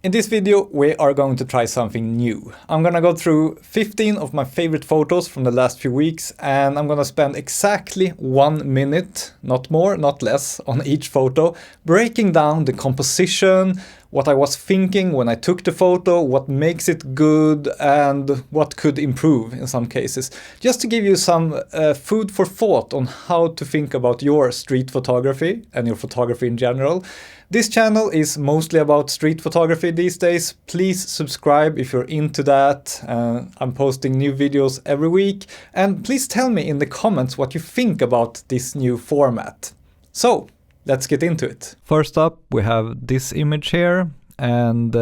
In this video, we are going to try something new. I'm gonna go through 15 of my favorite photos from the last few weeks, and I'm gonna spend exactly 1 minute, not more, not less, on each photo, breaking down the composition, what I was thinking when I took the photo, what makes it good, and what could improve in some cases. Just to give you some food for thought on how to think about your street photography and your photography in general. This channel is mostly about street photography these days. Please subscribe if you're into that. I'm posting new videos every week. And please tell me in the comments what you think about this new format. So, let's get into it. First up, we have this image here. And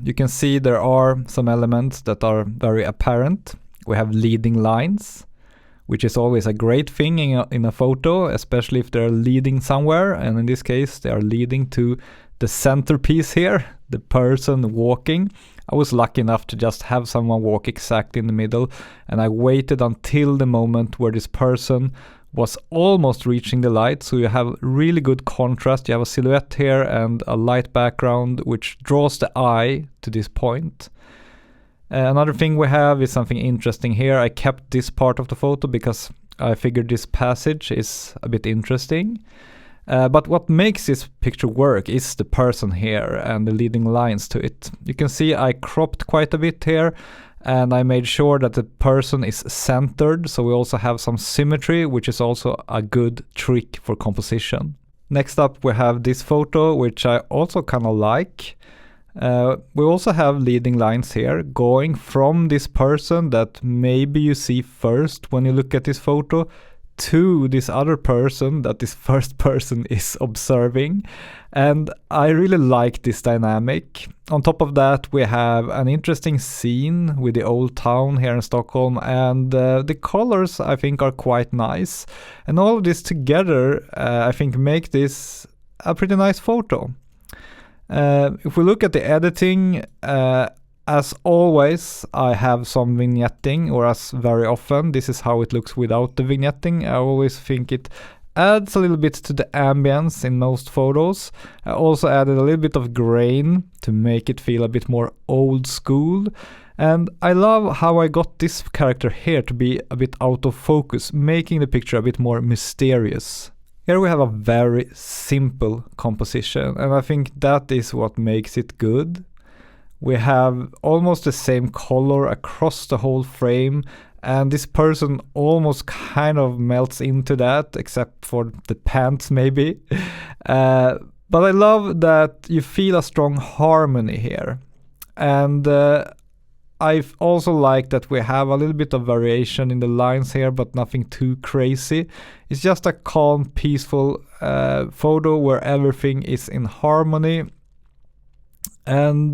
you can see there are some elements that are very apparent. We have leading lines, which is always a great thing in a photo, especially if they're leading somewhere. And in this case, they are leading to the centerpiece here, the person walking. I was lucky enough to just have someone walk exactly in the middle. And I waited until the moment where this person was almost reaching the light. So you have really good contrast. You have a silhouette here and a light background, which draws the eye to this point. Another thing we have is something interesting here. I kept this part of the photo because I figured this passage is a bit interesting. But what makes this picture work is the person here and the leading lines to it. You can see I cropped quite a bit here and I made sure that the person is centered. So we also have some symmetry, which is also a good trick for composition. Next up, we have this photo, which I also kind of like. We also have leading lines here going from this person that maybe you see first when you look at this photo to this other person that this first person is observing. And I really like this dynamic. On top of that, we have an interesting scene with the old town here in Stockholm, and the colors I think are quite nice. And all of this together I think make this a pretty nice photo. If we look at the editing, as always, I have some vignetting, or as very often, this is how it looks without the vignetting. I always think it adds a little bit to the ambience in most photos. I also added a little bit of grain to make it feel a bit more old school. And I love how I got this character here to be a bit out of focus, making the picture a bit more mysterious. Here we have a very simple composition, and I think that is what makes it good. We have almost the same color across the whole frame, and this person almost kind of melts into that, except for the pants maybe. But I love that you feel a strong harmony here. And I also like that we have a little bit of variation in the lines here, but nothing too crazy. It's just a calm, peaceful photo where everything is in harmony. And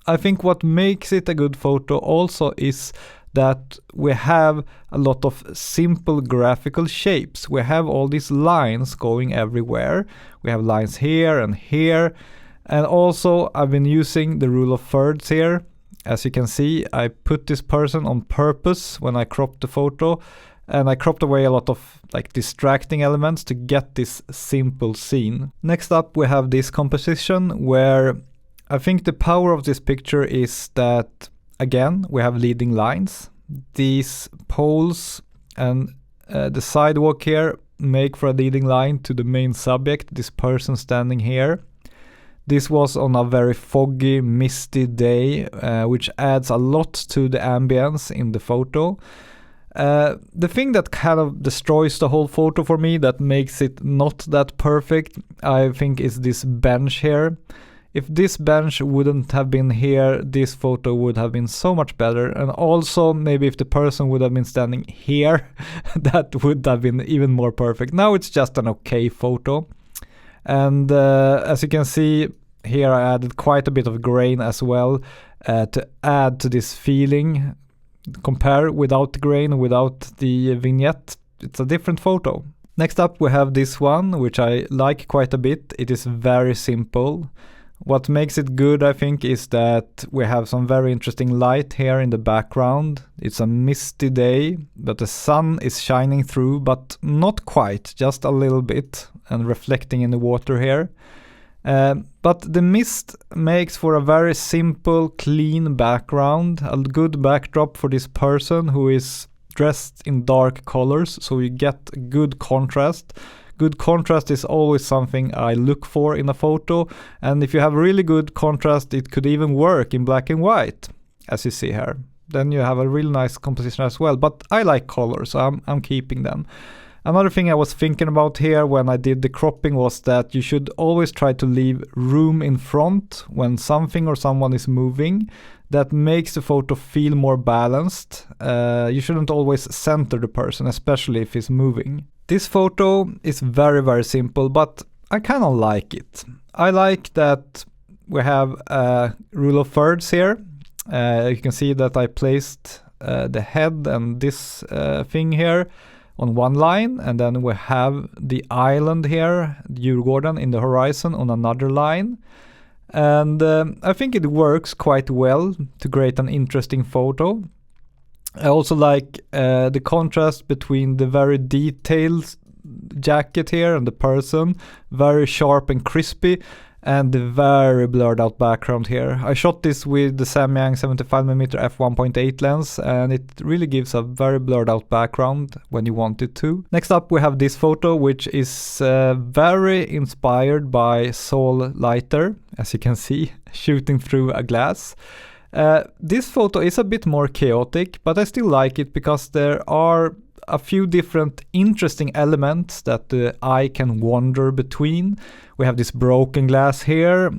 I think what makes it a good photo also is that we have a lot of simple graphical shapes. We have all these lines going everywhere. We have lines here and here. And also I've been using the rule of thirds here. As you can see, I put this person on purpose when I cropped the photo, and I cropped away a lot of distracting elements to get this simple scene. Next up, we have this composition where I think the power of this picture is that, again, we have leading lines. These poles and the sidewalk here make for a leading line to the main subject, this person standing here. This was on a very foggy, misty day, which adds a lot to the ambience in the photo. The thing that kind of destroys the whole photo for me, that makes it not that perfect, I think is this bench here. If this bench wouldn't have been here, this photo would have been so much better. And also, maybe if the person would have been standing here, that would have been even more perfect. Now it's just an okay photo. And as you can see, here I added quite a bit of grain as well to add to this feeling. Compare without the grain, without the vignette, it's a different photo. Next up we have this one, which I like quite a bit. It is very simple. What makes it good, I think, is that we have some very interesting light here in the background. It's a misty day, but the sun is shining through, but not quite, just a little bit, and reflecting in the water here. But the mist makes for a very simple, clean background, a good backdrop for this person who is dressed in dark colors, so you get good contrast. Good contrast is always something I look for in a photo, and if you have really good contrast, it could even work in black and white, as you see here. Then you have a really nice composition as well, but I like colors, so I'm keeping them. Another thing I was thinking about here when I did the cropping was that you should always try to leave room in front when something or someone is moving. That makes the photo feel more balanced. You shouldn't always center the person, especially if he's moving. This photo is very, very simple, but I kind of like it. I like that we have a rule of thirds here. You can see that I placed the head and this thing here on one line, and then we have the island here, Djurgården, in the horizon on another line. And I think it works quite well to create an interesting photo. I also like the contrast between the very detailed jacket here and the person, very sharp and crispy, and the very blurred out background here. I shot this with the Samyang 75mm f1.8 lens, and it really gives a very blurred out background when you want it to. Next up we have this photo, which is very inspired by Soul Lighter, as you can see, shooting through a glass. This photo is a bit more chaotic, but I still like it because there are a few different interesting elements that the eye can wander between. We have this broken glass here,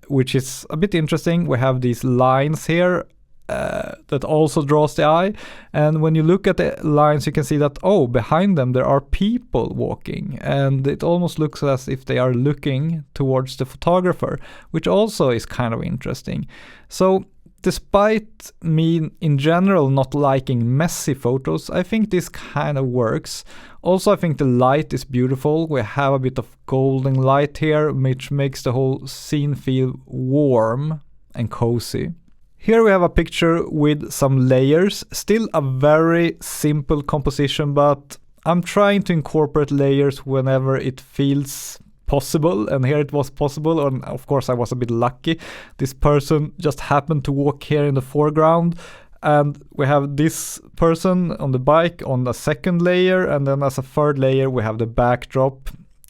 which is a bit interesting. We have these lines here that also draws the eye. And when you look at the lines, you can see that, oh, behind them there are people walking. And it almost looks as if they are looking towards the photographer, which also is kind of interesting. So despite me in general not liking messy photos, I think this kind of works. Also, I think the light is beautiful. We have a bit of golden light here, which makes the whole scene feel warm and cozy. Here we have a picture with some layers. Still a very simple composition, but I'm trying to incorporate layers whenever it feels possible, and here it was possible, and of course I was a bit lucky. This person just happened to walk here in the foreground, and we have this person on the bike on the second layer, and then as a third layer we have the backdrop.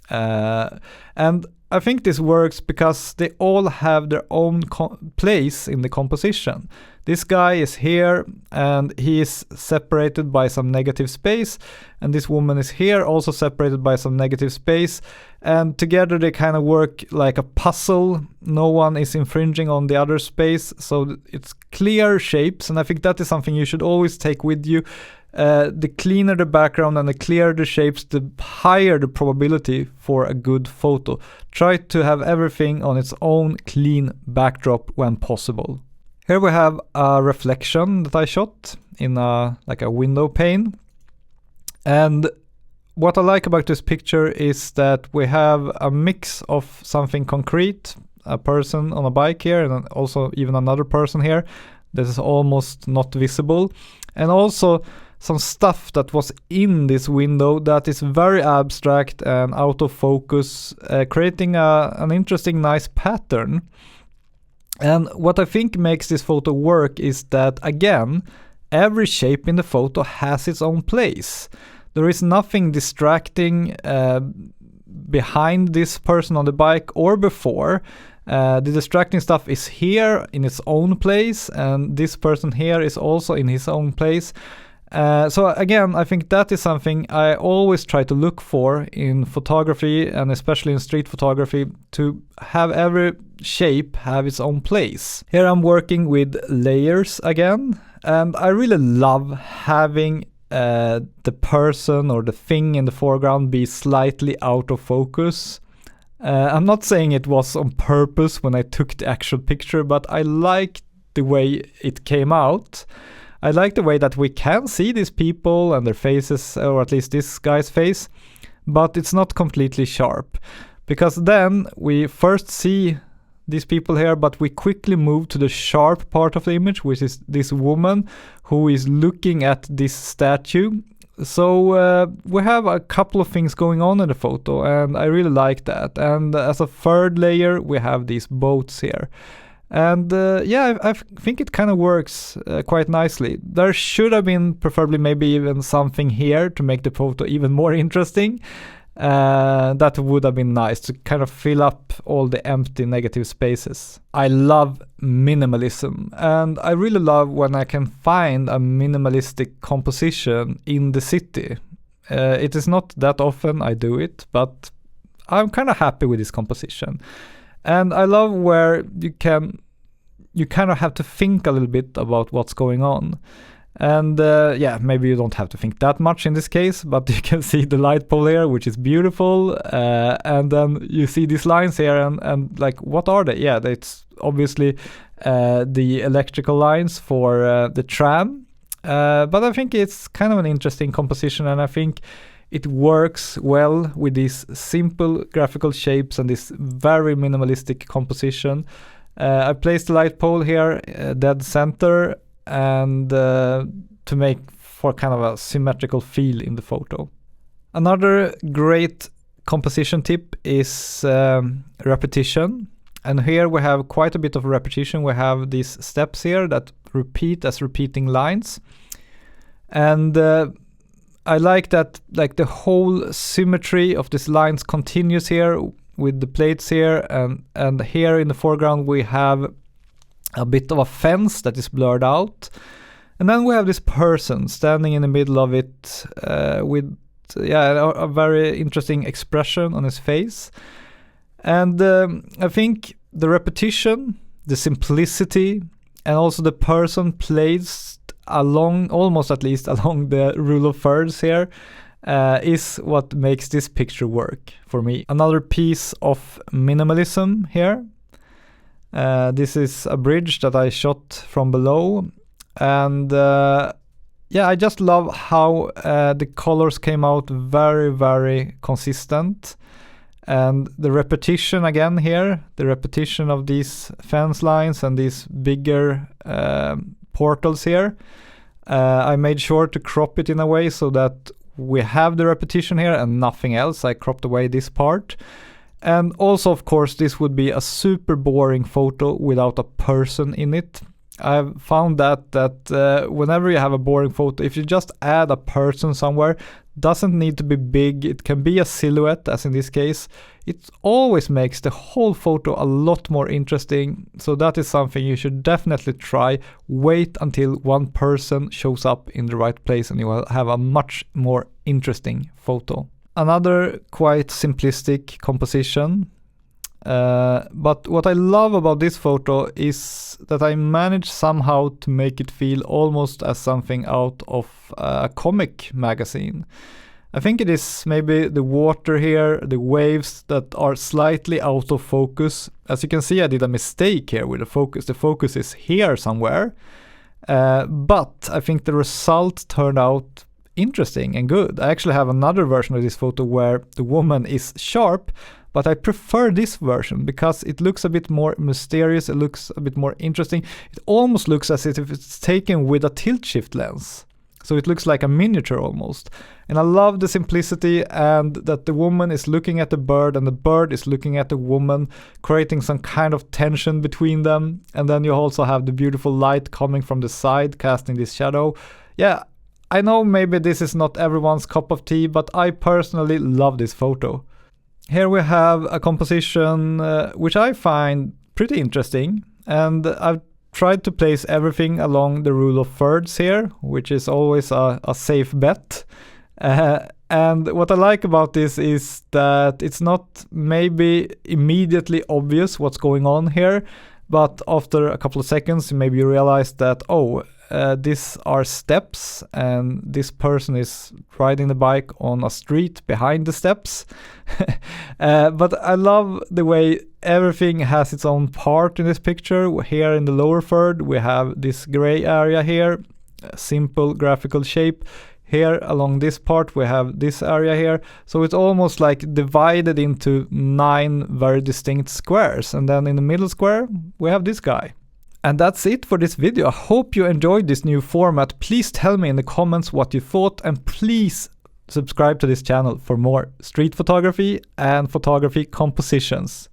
And I think this works because they all have their own place in the composition. This guy is here and he is separated by some negative space, and this woman is here also separated by some negative space, and together they kind of work like a puzzle. No one is infringing on the other space, so it's clear shapes, and I think that is something you should always take with you. The cleaner the background and the clearer the shapes, the higher the probability for a good photo. Try to have everything on its own clean backdrop when possible. Here we have a reflection that I shot in like a window pane. And what I like about this picture is that we have a mix of something concrete, a person on a bike here, and also even another person here that is almost not visible, and also some stuff that was in this window that is very abstract and out of focus, creating an interesting, nice pattern. And what I think makes this photo work is that, again, every shape in the photo has its own place. There is nothing distracting behind this person on the bike or before. The distracting stuff is here in its own place, and this person here is also in his own place. So again, I think that is something I always try to look for in photography, and especially in street photography, to have every shape have its own place. Here I'm working with layers again, and I really love having the person or the thing in the foreground be slightly out of focus. I'm not saying it was on purpose when I took the actual picture, but I like the way it came out. I like the way that we can see these people and their faces, or at least this guy's face, but it's not completely sharp. Because then we first see these people here, but we quickly move to the sharp part of the image, which is this woman who is looking at this statue. So we have a couple of things going on in the photo, and I really like that. And as a third layer, we have these boats here. And yeah, I think it kind of works quite nicely. There should have been preferably maybe even something here to make the photo even more interesting. That would have been nice to kind of fill up all the empty negative spaces. I love minimalism, and I really love when I can find a minimalistic composition in the city. It is not that often I do it, but I'm kind of happy with this composition. And I love where you kind of have to think a little bit about what's going on. And yeah, maybe you don't have to think that much in this case, but you can see the light pole here, which is beautiful. And then you see these lines here, and like, what are they? Yeah, it's obviously the electrical lines for the tram. But I think it's kind of an interesting composition, and I think it works well with these simple graphical shapes and this very minimalistic composition. I placed the light pole here dead center, and to make for kind of a symmetrical feel in the photo. Another great composition tip is repetition. And here we have quite a bit of repetition. We have these steps here that repeat as repeating lines. And I like that, like, the whole symmetry of these lines continues here with the plates here, and here in the foreground we have a bit of a fence that is blurred out, and then we have this person standing in the middle of it with a very interesting expression on his face. And I think the repetition, the simplicity, and also the person placed along, almost at least along the rule of thirds here, is what makes this picture work for me. Another piece of minimalism here. This is a bridge that I shot from below, and yeah, I just love how the colors came out very, very consistent. And the repetition again here, the repetition of these fence lines and these bigger portals here. I made sure to crop it in a way so that we have the repetition here and nothing else. I cropped away this part. And also, of course, this would be a super boring photo without a person in it. I've found that whenever you have a boring photo, if you just add a person somewhere, doesn't need to be big, it can be a silhouette, as in this case, it always makes the whole photo a lot more interesting. So that is something you should definitely try. Wait until one person shows up in the right place and you will have a much more interesting photo. Another quite simplistic composition. But what I love about this photo is that I managed somehow to make it feel almost as something out of a comic magazine. I think it is maybe the water here, the waves that are slightly out of focus. As you can see, I did a mistake here with the focus. The focus is here somewhere. But I think the result turned out interesting and good. I actually have another version of this photo where the woman is sharp, but I prefer this version because it looks a bit more mysterious, it looks a bit more interesting. It almost looks as if it's taken with a tilt shift lens. So it looks like a miniature almost. And I love the simplicity, and that the woman is looking at the bird and the bird is looking at the woman, creating some kind of tension between them. And then you also have the beautiful light coming from the side, casting this shadow. Yeah, I know maybe this is not everyone's cup of tea, but I personally love this photo. Here we have a composition which I find pretty interesting, and I've tried to place everything along the rule of thirds here, which is always a safe bet. And what I like about this is that it's not maybe immediately obvious what's going on here, but after a couple of seconds maybe you realize that, these are steps and this person is riding the bike on a street behind the steps. But I love the way everything has its own part in this picture. Here in the lower third we have this gray area here, a simple graphical shape. Here along this part we have this area here. So it's almost like divided into 9 very distinct squares, and then in the middle square we have this guy. And that's it for this video. I hope you enjoyed this new format. Please tell me in the comments what you thought, and please subscribe to this channel for more street photography and photography compositions.